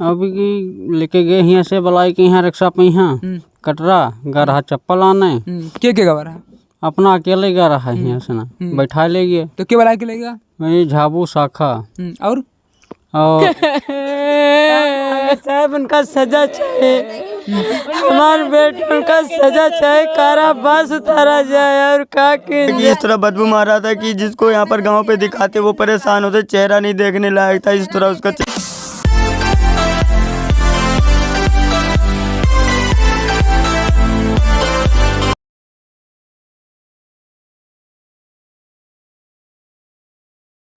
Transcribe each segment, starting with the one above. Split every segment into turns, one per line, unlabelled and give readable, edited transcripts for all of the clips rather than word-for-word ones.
अभी की लेके गए यहाँ से बलाई के यहाँ रिक्शा पे यहाँ कटरा गा रहा चप्पल आने
के गा रहा है?
अपना अकेले गा रहा है यहाँ से ना बैठा ले गए।
तो के बला के ले गया?
वही झाबू शाखा
और
साहब उनका सजा चाहिए, हमारे बेटे उनका सजा चाहिए, कारावास उतारा जाए। और का कि
इस तरह बदबू मार रहा था कि जिसको यहाँ पर गांव पे दिखाते वो परेशान होते, चेहरा नहीं देखने लायक था। इस तरह उसका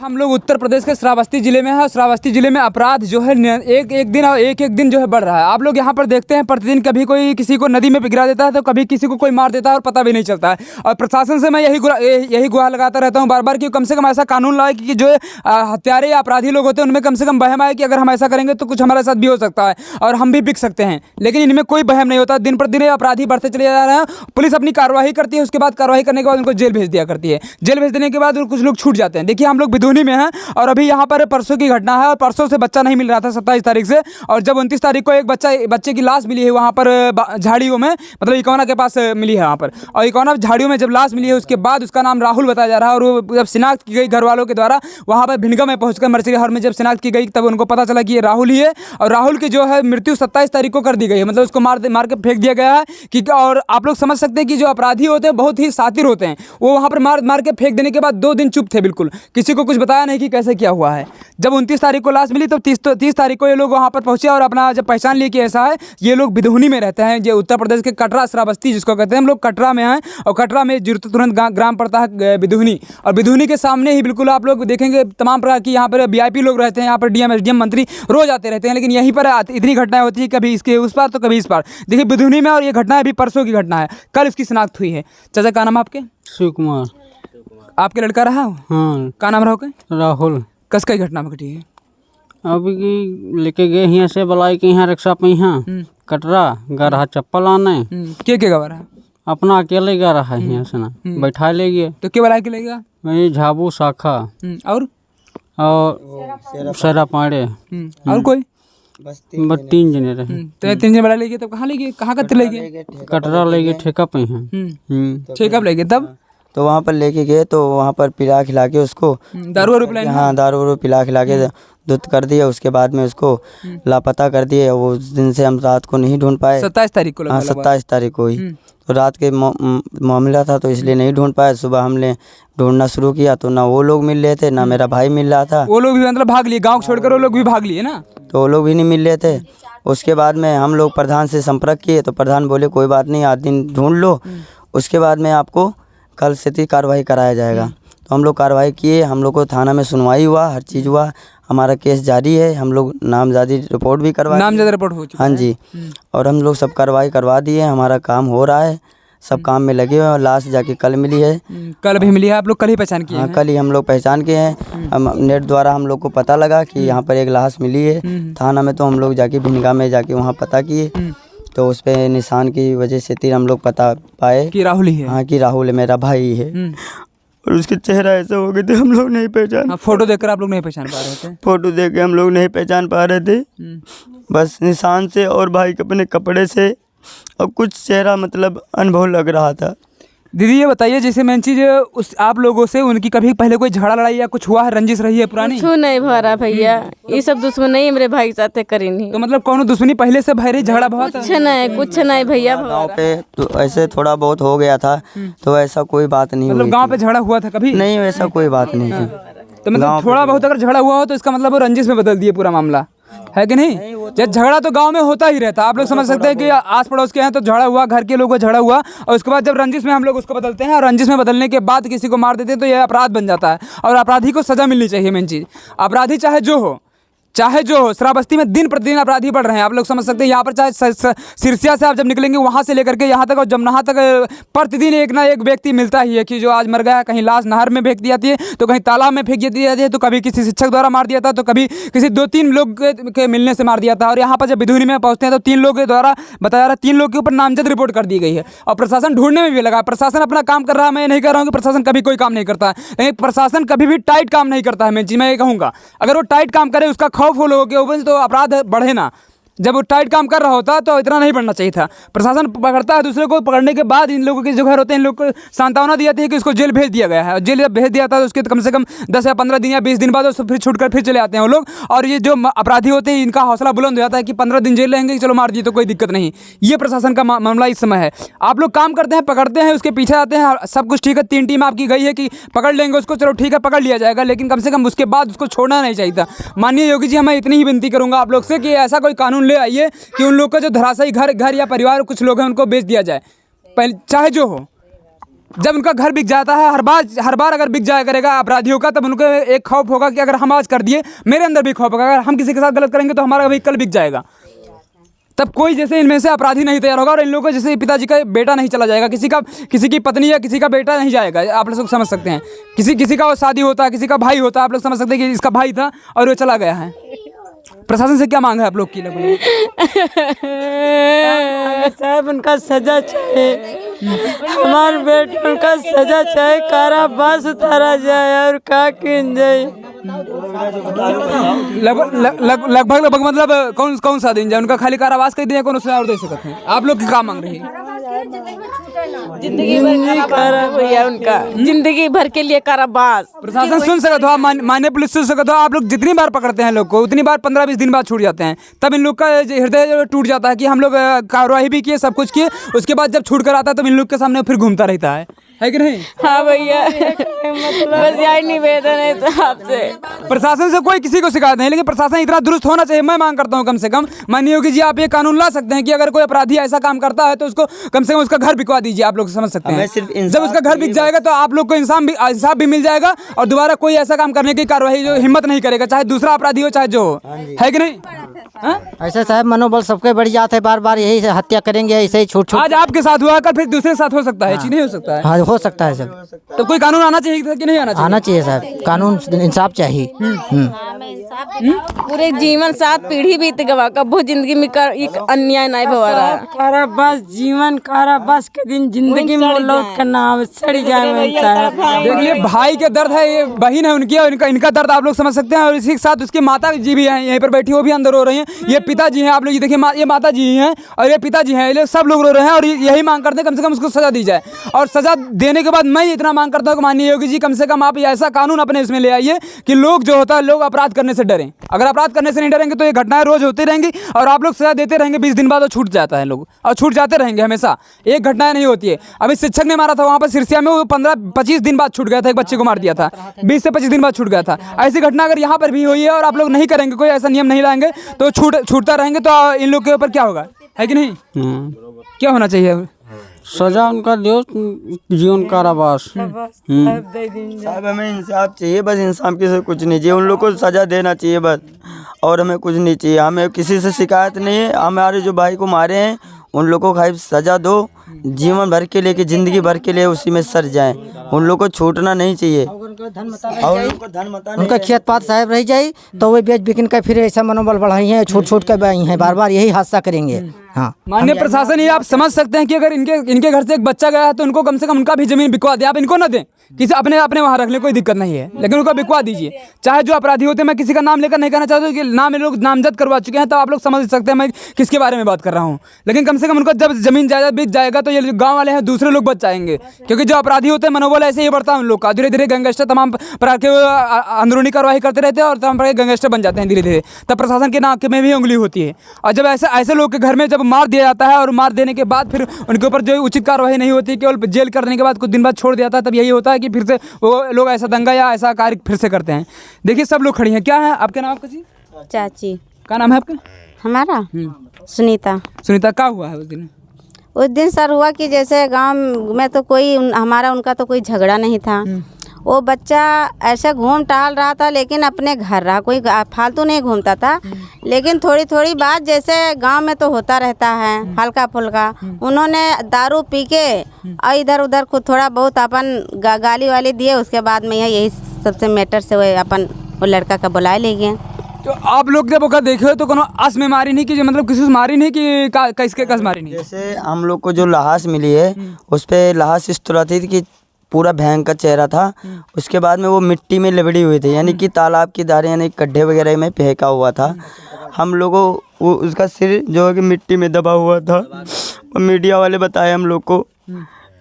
हम लोग उत्तर प्रदेश के श्रावस्ती जिले में है। श्रावस्ती जिले में अपराध जो है एक दिन जो है बढ़ रहा है। आप लोग यहाँ पर देखते हैं प्रतिदिन कभी कोई किसी को नदी में गिरा देता है तो कभी किसी को कोई मार देता है और पता भी नहीं चलता है। और प्रशासन से मैं यही गुहार लगाता रहता हूँ बार बार कि कम से कम ऐसा कानून लाए कि जो हत्यारे या अपराधी लोग होते हैं उनमें कम से कम वहम आए कि अगर हम ऐसा करेंगे तो कुछ हमारे साथ भी हो सकता है और हम भी बिक सकते हैं। लेकिन इनमें कोई वहम नहीं होता। दिन पर दिन अपराधी बढ़ते चले जा रहे हैं। पुलिस अपनी कार्रवाई करती है, उसके बाद कार्रवाई करने के बाद उनको जेल भेज दिया करती है। जेल भेज देने के बाद कुछ लोग छूट जाते हैं। देखिए हम लोग बिधूनी में हैं और अभी यहाँ पर परसों की घटना है और परसों से बच्चा नहीं मिल रहा था 27 तारीख से। और जब 29 तारीख को एक बच्चे की लाश मिली है वहाँ पर झाड़ियों में, मतलब इकोना के पास मिली है वहाँ पर। और इकोना झाड़ियों में जब लाश मिली है उसके बाद उसका नाम राहुल बताया जा रहा है। और वो जब शिनाख्त की गई घर वालों के द्वारा वहाँ पर भिनगा में पहुँचकर मर्चरी हॉल में जब शिनाख्त की गई तब उनको पता चला कि ये राहुल ही है। और राहुल की जो है मृत्यु 27 तारीख को कर दी गई है, मतलब उसको मार के फेंक दिया गया है कि। और आप लोग समझ सकते हैं कि जो अपराधी होते हैं बहुत ही शातिर होते हैं। वो वहाँ पर मार के फेंक देने के बाद 2 दिन चुप थे, बिल्कुल किसी को कुछ बताया नहीं कि कैसे क्या हुआ है। जब 29 तारीख को लाश मिली तब 30 तारीख को ये लोग वहाँ पर पहुँचे और अपना जब पहचान लिए कि ऐसा है, ये लोग बिधूनी में रहते हैं। जो उत्तर प्रदेश के कटरा श्रावस्ती जिसको कहते हैं, हम लोग कटरा में हैं और कटरा में तुरंत ग्राम पड़ता है बिधूनी। और बिधूनी के सामने ही बिल्कुल आप लोग देखेंगे तमाम प्रकार की यहाँ पर VIP लोग रहते हैं। यहाँ पर DM SDM मंत्री रोज आते रहते हैं, लेकिन यहीं पर इतनी घटनाएं होती है, कभी इसके उस पार तो कभी इस पार। देखिए बिधूनी में, और ये घटना अभी परसों की घटना है, कल इसकी शिनाख्त हुई है। चाचा का नाम आपके?
शिव कुमार।
आपके लड़का रहा?
हाँ।
का नाम रहा?
राहुल।
कस कई घटना में घटी है?
अभी की लेके गए यहाँ से बलाई के यहाँ रिक्शा पे यहाँ कटरा गा रहा चप्पल आने
के गा रहा है?
अपना अकेले गा रहा है यहाँ से ना बैठा ले गए।
तो के बला के ले गया?
वही झाबू शाखा
और
शेरा पाड़े
और कोई?
बस 3 जने रहे।
तो 3 जने बड़ा ले गए, तब कहाँ ले गए? कहाँ का ले गए?
कटरा ले गए, ठेका पे हैं।
ठेका पे ले गए तब?
तो वहाँ पर लेके गए तो वहाँ पर पिला खिला के उसको
दारू वारू पिलाए?
हाँ, दारू वारू पिला खिला के दूध कर दिया। उसके बाद में उसको लापता कर दिए। वो उस दिन से हम रात को नहीं ढूंढ पाए।
27 तारीख को?
हाँ, 27 तारीख को ही। तो रात के मामला था तो इसलिए नहीं ढूंढ पाए। सुबह हमने ढूंढना शुरू किया तो ना वो लोग मिल रहे थे ना मेरा भाई मिल रहा था।
वो लोग भी मतलब भाग लिए, गाँव छोड़कर वो लोग भी भाग लिए ना?
तो वो लोग भी नहीं मिल रहे थे। उसके बाद में हम लोग प्रधान से संपर्क किए तो प्रधान बोले कोई बात नहीं, आज दिन ढूंढ लो, उसके बाद में आपको कल से कार्रवाई कराया जाएगा। तो हम लोग कार्रवाई किए। हम लोग को थाना में सुनवाई हुआ, हर चीज़ हुआ। हमारा केस जारी है। हम लोग नामजदी रिपोर्ट भी करवाए।
नामजद रिपोर्ट हो चुकी है?
हाँ जी। और हम लोग सब कार्रवाई करवा दिए। हमारा काम हो रहा है, सब काम में लगे हुए हैं। लाश जाके कल मिली है।
कल भी मिली है? आप लोग कल ही पहचान किए?
हाँ, कल ही हम लोग पहचान के हैं। हम नेट द्वारा हम लोग को पता लगा कि यहाँ पर एक लाश मिली है थाना में। तो हम लोग जाके भिनगा में जाके वहाँ पता किए तो उस पे निशान की वजह से तीर हम लोग पता पाए
कि राहुल ही है।
हाँ, कि राहुल है, मेरा भाई है। और उसके चेहरा ऐसा हो गए थे हम लोग नहीं पहचान।
फोटो देखकर आप लोग नहीं पहचान पा रहे थे?
फोटो देख के हम लोग नहीं पहचान पा रहे थे, बस निशान से और भाई के अपने कपड़े से और कुछ चेहरा मतलब अनुभव लग रहा था।
दीदी ये बताइए, जैसे मेन चीज़ उस आप लोगों से उनकी कभी पहले कोई झगड़ा लड़ाई या कुछ हुआ है, रंजिश रही है पुरानी?
कुछ नहीं भरा भैया, ये सब दुश्मनी मेरे भाई के साथ करी नहीं।
तो मतलब कौन दुश्मनी पहले से भरी, झगड़ा बहुत?
कुछ नहीं भैया।
गाँव पे तो ऐसे थोड़ा बहुत हो गया था, तो ऐसा कोई बात नहीं
मतलब गाँव पे झगड़ा हुआ था कभी?
नहीं, ऐसा कोई बात नहीं थी।
तो मतलब थोड़ा बहुत अगर झगड़ा हुआ हो तो इसका मतलब वो रंजिश में बदल दिए पूरा मामला, है कि नहीं? जब झगड़ा तो गांव में होता ही रहता है। आप लोग समझ सकते हैं कि आस पड़ोस के हैं तो झगड़ा हुआ, घर के लोगों को झगड़ा हुआ, और उसके बाद जब रंजिश में हम लोग उसको बदलते हैं और रंजिश में बदलने के बाद किसी को मार देते हैं तो यह अपराध बन जाता है। और अपराधी को सजा मिलनी चाहिए। मेन चीज़, अपराधी चाहे जो हो श्रावस्ती में दिन प्रतिदिन अपराधी बढ़ रहे हैं। आप लोग समझ सकते हैं। यहाँ पर चाहे सिरसिया से आप जब निकलेंगे वहाँ से लेकर के यहाँ तक और जमनाहा तक प्रतिदिन एक ना एक व्यक्ति मिलता ही है कि जो आज मर गया। कहीं लाश नहर में फेंक दी जाती है तो कहीं तालाब में फेंक दी जाती है, तो कभी किसी शिक्षक द्वारा मार दिया था, तो कभी किसी 2-3 लोग के मिलने से मार दिया था। और यहाँ पर जब बिधूनी में पहुँचते हैं तो 3 लोग के द्वारा बताया जा रहा है 3 लोग के ऊपर नामजद रिपोर्ट कर दी गई है। और प्रशासन ढूंढने में भी लगा। प्रशासन अपना काम कर रहा है, मैं नहीं कह रहा हूँ कि प्रशासन कभी कोई काम नहीं करता है, लेकिन प्रशासन कभी भी टाइट काम नहीं करता है। मैं ये कहूँगा, अगर वो टाइट काम करे, उसका खौफ हो लोगों के ऊपर तो अपराध बढ़े ना। जब वो टाइट काम कर रहा होता तो इतना नहीं बढ़ना चाहिए था। प्रशासन पकड़ता है दूसरे को, पकड़ने के बाद इन लोगों के जो घर होते हैं इन लोग को सांत्वना दी जाती है कि इसको जेल भेज दिया गया है। और जेल जब भेज दिया था तो उसके कम से कम 10 या 15 दिन या 20 दिन बाद फिर छूट कर फिर चले आते हैं वो लोग। और ये जो अपराधी होते हैं इनका हौसला बुलंद हो जाता है कि 15 दिन जेल रहेंगे, चलो मार दिए तो कोई दिक्कत नहीं। ये प्रशासन का मामला इस समय है। आप लोग काम करते हैं, पकड़ते हैं, उसके पीछे आते हैं, सब कुछ ठीक है, 3 टीम आपकी गई है कि पकड़ लेंगे उसको, चलो ठीक है पकड़ लिया जाएगा, लेकिन कम से कम उसके बाद उसको छोड़ना नहीं चाहिए था। माननीय योगी जी, मैं इतनी ही विनती करूँगा आप लोग से कि ऐसा कोई कानून ले आइए कि उन लोग का जो धराशायी घर या परिवार कुछ लोग हैं उनको बेच दिया जाए, पहले चाहे जो हो। जब उनका घर बिक जाता है, हर बार अगर बिक जाया करेगा अपराधियों का, तब उनको एक खौफ होगा कि अगर हम आज कर दिए, मेरे अंदर भी खौफ होगा, अगर हम किसी के साथ गलत करेंगे तो हमारा भी कल बिक जाएगा। तब कोई जैसे इनमें से अपराधी नहीं तैयार होगा और इन लोगों को जैसे पिताजी का बेटा नहीं चला जाएगा, किसी की पत्नी या किसी का बेटा नहीं जाएगा। आप लोग समझ सकते हैं, किसी का शादी होता है, किसी का भाई होता है, आप लोग समझ सकते हैं कि इसका भाई था और वो चला गया है। प्रशासन से क्या मांग है आप लोग की?
साहब उनका सजा चाहिए, हमारे बेटे उनका सजा चाहिए, कारावास उतारा जाए और का किन जाए।
लगभग मतलब कौन सा दिन जाए उनका? खाली कारावास कर दिया, कौन और दे सकते हैं? आप लोग क्या मांग रही है?
जिंदगी भर उनका जिंदगी भर के लिए कारावास।
प्रशासन सुन सकते हो, मान्य पुलिस सुन सकते हो। आप लोग जितनी बार पकड़ते हैं लोग को उतनी बार 15-20 दिन बाद छूट जाते हैं, तब इन लोग का हृदय टूट जाता है कि हम लोग कार्रवाई भी किए, सब कुछ किए, उसके बाद जब छूट कर आता है तब इन लोग के सामने फिर घूमता रहता है कि नहीं?
हाँ भैया, बस यही निवेदन है तो आपसे।
प्रशासन से कोई किसी को शिकायत नहीं, लेकिन प्रशासन इतना दुरुस्त होना चाहिए। मैं मांग करता हूँ कम से कम माननीय योगी जी, आप ये कानून ला सकते हैं कि अगर कोई अपराधी ऐसा काम करता है तो उसको कम से कम उसका घर बिकवा दीजिए। आप लोग समझ सकते हैं, जब उसका घर बिक जाएगा तो आप लोग को इंसाफ भी मिल जाएगा और दोबारा कोई ऐसा काम करने की कार्रवाई जो हिम्मत नहीं करेगा, चाहे दूसरा अपराधी हो चाहे जो हो, है कि नहीं?
ऐसे साहब मनोबल सबके बढ़ जाते है, बार बार यही हत्या करेंगे, ऐसे ही छूट
आज आपके साथ हुआ, कल फिर दूसरे के साथ हो सकता है, नहीं हो सकता है?
हाँ, हो सकता है सर।
तो कोई कानून आना चाहिए कि नहीं आना चाहिए?
आना चाहिए साहब, कानून इंसाफ चाहिए।
पूरे जीवन 7 पीढ़ी बीत गवा, कबो जिंदगी में एक अन्याय नहीं हुआ रहा।
कारावास जीवन, कारावास के दिन जिंदगी में लौट कर नाम सड़ जाए मिलता है।
देखिए भाई के दर्द है, ये बहन है उनकी और इनका दर्द आप लोग समझ सकते हैं। और इसी के साथ उसके माता जी भी हैं यहीं पर बैठी, वो भी अंदर रो रही हैं। ये पिताजी हैं, आप लोग ये देखिए, ये माता जी हैं और ये पिताजी हैं, ये सब लोग रो रहे हैं और यही मांग करते हैं कम से कम उसको सजा दी जाए। और सजा देने के बाद मैं इतना मांग करता हूँ कि माननीय योगी जी, कम से कम आप ऐसा कानून अपने इसमें ले आइए कि लोग जो होता है, लोग अपराध करने से डरें। अगर अपराध करने से नहीं डरेंगे तो ये घटनाएं रोज होती रहेंगी और आप लोग सजा देते रहेंगे, 20 दिन बाद वो छूट जाता है लोग, और छूट जाते रहेंगे हमेशा, एक घटना नहीं होती है। अभी शिक्षक ने मारा था वहाँ पर सिरसिया में, वो 15-25 दिन बाद छूट गया था, एक बच्चे को मार दिया था, 20 से 25 दिन बाद छूट गया था। ऐसी घटना अगर यहाँ पर भी हुई है और आप लोग नहीं करेंगे, कोई ऐसा नियम नहीं लाएंगे तो छूटता रहेंगे, तो इन लोग के ऊपर क्या होगा, है कि नहीं? क्या होना चाहिए?
सजा उनका दो, जीवन कारावास।
साहब हमें इंसाफ चाहिए, बस इंसाफ किसी कुछ नहीं चाहिए, उन लोग को सजा देना चाहिए बस, और हमें कुछ नहीं चाहिए। हमें किसी से शिकायत नहीं है, हमारे जो भाई को मारे हैं उन लोगों को खाली सजा दो, जीवन भर के लिए कि जिंदगी भर के लिए उसी में सर जाएं, उन लोग को छूटना नहीं चाहिए।
उनका खेत पात साहब रह जाए तो वे बेच बिकिन का फिर ऐसा मनोबल बढ़ाई है, छूट कर आई हैं, बार बार यही हादसा करेंगे। हाँ,
माननीय प्रशासन, ये आप समझ सकते हैं कि अगर इनके घर से एक बच्चा गया है तो उनको कम से कम उनका भी जमीन बिकवा दें। आप इनको ना दें, किसी अपने वहाँ रख ले, कोई दिक्कत नहीं है, लेकिन उनको बिकवा दीजिए। चाहे जो अपराधी होते हैं, मैं किसी का नाम लेकर नहीं कहना चाहता हूँ कि नाम ये लोग नामजद करवा चुके हैं, तो आप लोग समझ सकते हैं मैं किसके बारे में बात कर रहा हूँ। लेकिन कम से कम उनको जब जमीन जायदाद बिक जाएगा तो ये गाँव वाले हैं, दूसरे लोग बच जाएंगे, क्योंकि जो अपराधी होते हैं मनोबल ऐसे ही बढ़ता है उन लोग का। धीरे धीरे गैंगस्टर तमाम प्रकार के अंदरूनी कार्रवाई करते रहते हैं और तमाम प्रकार के गैंगस्टर बन जाते हैं धीरे धीरे, तब प्रशासन के नाक में भी उंगली होती है। और जब ऐसे लोग के घर में जब मार दिया जाता है और मार देने के बाद फिर उनके ऊपर जो उचित कार्रवाई नहीं होती, केवल जेल करने के बाद कुछ दिन बाद छोड़ दिया था, तब यही होता है कि फिर से वो लोग ऐसा दंगा या ऐसा कार्य फिर से करते हैं। देखिए सब लोग खड़ी हैं। क्या है आपका नाम? आपका जी?
चाची।
क्या नाम है आपका?
हमारा सुनीता।
सुनीता, क्या हुआ है उस दिन?
सर हुआ कि जैसे गांव में तो कोई हमारा उनका तो कोई झगड़ा नहीं था। वो बच्चा ऐसे घूम टहल रहा था, लेकिन अपने घर रहा, कोई फालतू नहीं घूमता था। लेकिन थोड़ी बात जैसे गांव में तो होता रहता है हल्का फुल्का, उन्होंने दारू पी के और इधर उधर खुद थोड़ा बहुत अपन गाली वाली दिए। उसके बाद में यही सबसे मैटर से वो अपन वो लड़का का बुलाए ले गए।
तो आप लोग जब ओका देखे तो कोनो आस में मारी नहीं कि मतलब किसी से मारी नहीं कि किसके कस मारी नहीं?
जैसे हम लोग को जो लाश मिली है उस पर लाश इस तरह थी कि पूरा भयंकर चेहरा था। उसके बाद में वो मिट्टी में लिबड़ी हुई थी, यानी कि तालाब की धारे यानी गड्ढे वगैरह में फेंका हुआ था। हम लोगों वो उसका सिर जो है कि मिट्टी में दबा हुआ था, और मीडिया वाले बताए हम लोग को,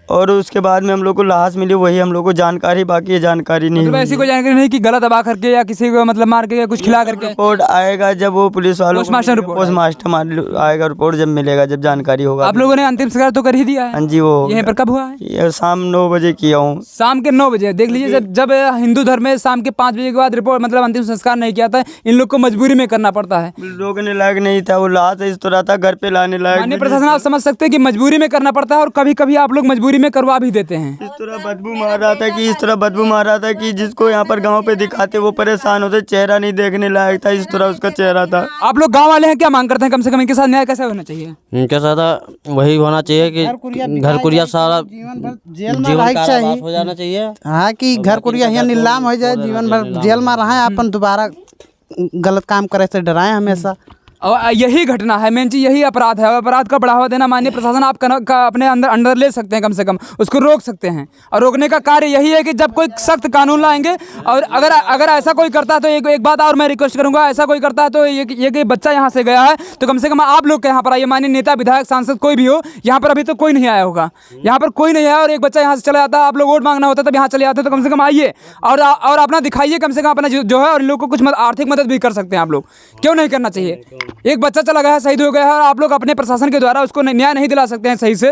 और उसके बाद में हम लोग को लाश मिली, वही हम लोग को जानकारी, बाकी ये जानकारी नहीं
मतलब
हुई।
ऐसी कोई जानकारी नहीं कि गला दबा करके या किसी को मतलब मार के या कुछ खिला करके?
रिपोर्ट आएगा जब वो पुलिस वालों
पोस्टमास्टर रिपोर्ट
पोस्टमास्टर आएगा, रिपोर्ट जब मिलेगा, जब जानकारी होगा।
आप लोगों ने अंतिम संस्कार तो कर ही दिया है?
हाँ जी, वो
यहीं पर कब हुआ है?
ये शाम 9 बजे किया हूँ।
शाम के 9 बजे। देख लीजिए, जब हिंदू धर्म में शाम के 5 बजे के बाद रिपोर्ट मतलब अंतिम संस्कार नहीं किया था, इन लोग को मजबूरी में करना पड़ता है।
रोकने लायक नहीं था, वो लाश इस तरह था, घर पे लाने लायक।
माननीय प्रशासन, आप समझ सकते हैं कि मजबूरी में करना पड़ता है, और कभी कभी आप लोग मजबूरी में करवा भी देते हैं।
इस तरह बदबू मार रहा था कि इस तरह बदबू मार रहा था कि जिसको यहाँ पर गांव पे दिखाते वो परेशान होते, चेहरा नहीं देखने लायक था, इस तरह उसका चेहरा था।
आप लोग गांव वाले हैं, क्या मांग करते हैं? कम से कम इनके साथ न्याय कैसे होना चाहिए?
इनके साथ वही होना चाहिए कि घर कुरिया सारा
जेल में
जीवन
रहे
कारावास
चाहिए।
हो जाना चाहिए।
हाँ कि घर कुरिया यहाँ नीलाम हो जाए, जीवन भर जेल में रहें, अपन दोबारा गलत काम करे से डराएं हमेशा।
और यही घटना है, मेन चीज यही अपराध है। और अपराध का बढ़ावा देना माननीय प्रशासन आप अपने अंडर ले सकते हैं, कम से कम उसको रोक सकते हैं। और रोकने का कार्य यही है कि जब कोई सख्त कानून लाएंगे, और अगर ऐसा कोई करता है तो एक बात और मैं रिक्वेस्ट करूंगा, ऐसा कोई करता है तो ये बच्चा यहाँ से गया है तो कम से कम आप लोग के यहाँ पर आइए, माननीय नेता, विधायक, सांसद कोई भी हो, यहाँ पर अभी तो कोई नहीं आया होगा, यहाँ पर कोई नहीं आया, और एक बच्चा यहाँ से चला जाता है, आप लोग वोट मांगना होता तब यहाँ चले जाते, तो कम से कम आइए और अपना दिखाइए कम से कम अपना जो है, और इन लोग को कुछ आर्थिक मदद भी कर सकते हैं आप लोग। क्यों नहीं करना चाहिए? एक बच्चा चला गया, शहीद हो गया है, और आप लोग अपने प्रशासन के द्वारा उसको न्याय नहीं दिला सकते हैं, सही से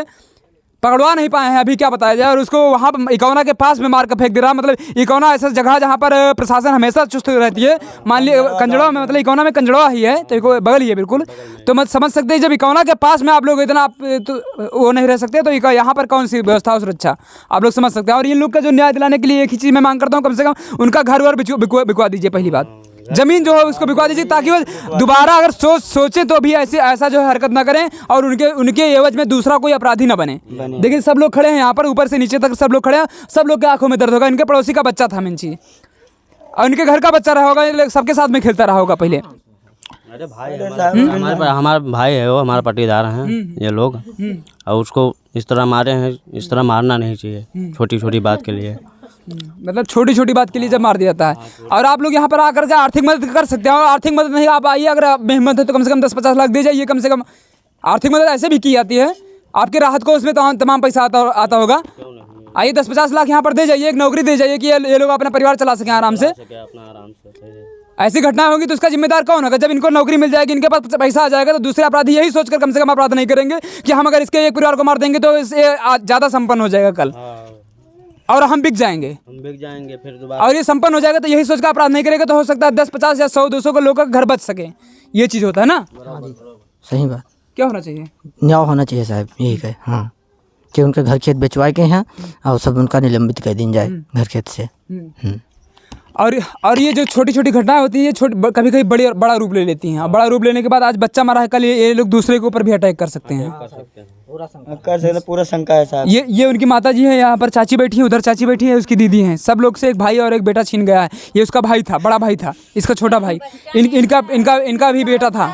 पकड़वा नहीं पाए हैं, अभी क्या बताया जाए। और उसको वहाँ इकौना के पास में मार कर फेंक दे रहा। मतलब इकौना ऐसा जगह जहाँ पर प्रशासन हमेशा चुस्त रहती है। मान लीजिए कंजड़वा में, मतलब इकौना में कंजड़वा ही है तो बगल ही है बिल्कुल, तो मत समझ सकते हैं जब इकौना के पास में आप लोग इतना तो वो नहीं रह सकते, तो यहाँ पर कौन सी व्यवस्था सुरक्षा आप लोग समझ सकते हैं। और इन लोग का जो न्याय दिलाने के लिए एक ही चीज़ मैं मांग करता हूँ, कम से कम उनका घर वर बिकवा दीजिए, पहली बात जमीन जो है उसको बिकवा दीजिए, ताकि वो दोबारा अगर सोचें तो भी ऐसा जो है हरकत ना करें, और उनके एवज में दूसरा कोई अपराधी ना बने। देखिए सब लोग खड़े हैं यहाँ पर, ऊपर से नीचे तक सब लोग खड़े हैं, सब लोग के आंखों में दर्द होगा। इनके पड़ोसी का बच्चा था मेन चीज, और इनके घर का बच्चा रहा होगा, सबके साथ में खेलता रहा होगा पहले।
अरे भाई हमारा भाई है, वो हमारा पट्टीदार हैं ये लोग, और उसको इस तरह मारे हैं, इस तरह मारना नहीं चाहिए छोटी छोटी बात के लिए।
मतलब छोटी छोटी बात के लिए जब मार दिया जाता है। और आप लोग यहाँ पर आकर के आर्थिक मदद कर सकते हैं, और आर्थिक मदद नहीं आप आइए, अगर आप हिम्मत है तो कम से कम 10-50 लाख दे जाइए। कम से कम आर्थिक मदद ऐसे भी की जाती है, आपके राहत को उसमें तमाम पैसा आता होगा। आइए 10-50 लाख यहाँ पर दे जाइए, एक नौकरी दे जाइए कि ये लोग अपना परिवार चला सकें आराम से। ऐसी घटना होगी तो उसका जिम्मेदार कौन होगा? जब इनको नौकरी मिल जाएगी, इनके पास पैसा आ जाएगा, तो दूसरे अपराधी यही सोचकर कम से कम अपराध नहीं करेंगे कि हम अगर इसके एक परिवार को मार देंगे तो इससे ज़्यादा संपन्न हो जाएगा कल, और हम बिक जाएंगे
फिर दोबारा,
और ये संपन्न हो जाएगा, तो यही सोचकर अपराध नहीं करेगा, तो हो सकता है 10-50 या 100-200 को लोगों का घर बच सके। ये चीज़ होता है ना।
सही बात,
क्या होना चाहिए?
न्याय होना चाहिए साहब, यही है। हाँ कि उनके घर खेत बेचवाए गए हैं, और सब उनका निलंबित कर दी जाए घर खेत से।
और ये जो छोटी छोटी घटनाएं होती हैं, ये कभी कभी बड़ा रूप ले लेती हैं, और बड़ा रूप लेने के बाद आज बच्चा मरा है, कल ये लोग दूसरे के ऊपर भी अटैक कर सकते हैं।
पूरा शंका है साहब।
ये उनकी माता जी है, यहाँ पर चाची बैठी है, उधर चाची बैठी है, उसकी दीदी हैं, सब लोग से एक भाई और एक बेटा छीन गया है। ये उसका भाई था, बड़ा भाई था, इसका छोटा भाई, इनका भी बेटा था।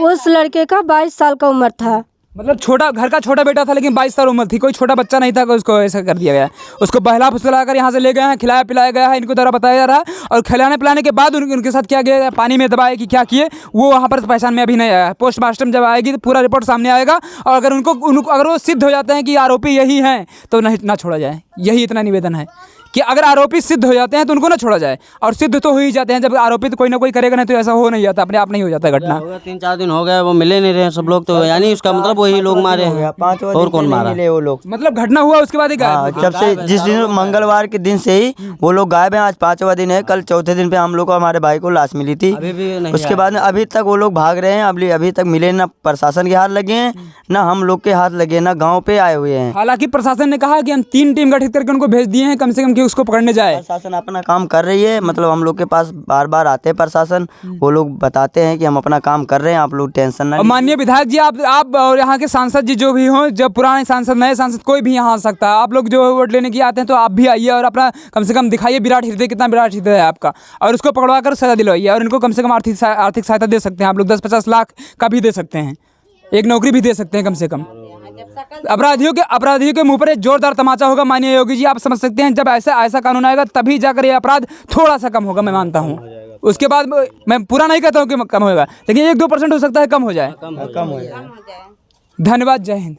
उस लड़के का 22 साल का उम्र था,
मतलब छोटा, घर का छोटा बेटा था, लेकिन 22 साल उम्र थी, कोई छोटा बच्चा नहीं था कि उसको ऐसा कर दिया गया। उसको बहला फुसला कर यहाँ से ले गए हैं, खिलाया पिलाया गया है, इनको द्वारा बताया जा रहा है। और खिलाने पिलाने के बाद उनके साथ क्या गया, पानी में दबाए कि क्या किए, वो वहाँ पर पहचान में अभी नहीं आया है। पोस्टमास्टम जब आएगी तो पूरा रिपोर्ट सामने आएगा, और अगर अगर वो सिद्ध हो जाते हैं कि आरोपी यही हैं, तो ना छोड़ा जाए। यही इतना निवेदन है कि अगर आरोपी सिद्ध हो जाते हैं तो उनको ना छोड़ा जाए, और सिद्ध तो हो ही जाते हैं। जब आरोपी तो कोई ना कोई करेगा, नहीं तो ऐसा हो नहीं जाता, अपने आप नहीं हो जाता घटना।
3-4 दिन हो गए, वो मिले नहीं रहे सब लोग, तो यानी उसका मतलब वही लोग मारे हैं, और कौन मारा?
वो लोग
मतलब घटना हुआ उसके बाद ही गायब।
जब से जिस दिन मंगलवार के दिन से ही वो लोग गायब हैं। आज 5वां दिन है, कल चौथे दिन पे हम लोग को, हमारे भाई को लाश मिली थी। उसके बाद अभी तक वो लोग भाग रहे हैं, अभी तक मिले ना, प्रशासन के हाथ लगे हैं ना हम लोग के हाथ लगे, ना गाँव पे आए हुए हैं।
हालांकि प्रशासन ने कहा कि हम 3 टीम गठित करके उनको भेज दिए हैं, कम से कम कि उसको पकड़ने जाए।
प्रशासन अपना काम कर रही है, मतलब हम लोग के पास बार बार आते हैं प्रशासन, वो लोग बताते हैं कि हम अपना काम कर रहे हैं, आप लोग टेंशन ना।
माननीय विधायक जी, आप और यहाँ के सांसद जी जो भी हों, जब पुराने सांसद नए सांसद कोई भी यहाँ आ सकता है, आप लोग जो वोट लेने के आते हैं तो आप भी आइए और अपना कम से कम दिखाइए विराट हृदय, कितना विराट हृदय है आपका, और उसको पकड़वा कर सजा दिलवाइए। और इनको कम से कम आर्थिक सहायता दे सकते हैं आप लोग, 10-50 लाख का भी दे सकते हैं। एक नौकरी भी दे सकते हैं कम से कम। अपराधियों के मुंह पर एक जोरदार तमाचा होगा माननीय योगी जी। आप समझ सकते हैं जब ऐसा कानून आएगा तभी जाकर ये अपराध थोड़ा सा कम होगा, मैं मानता हूँ। उसके बाद मैं पूरा नहीं कहता हूँ कि कम होगा, लेकिन 1-2% हो सकता है कम हो जाए।
कम हो जाए।
धन्यवाद, जय हिंद।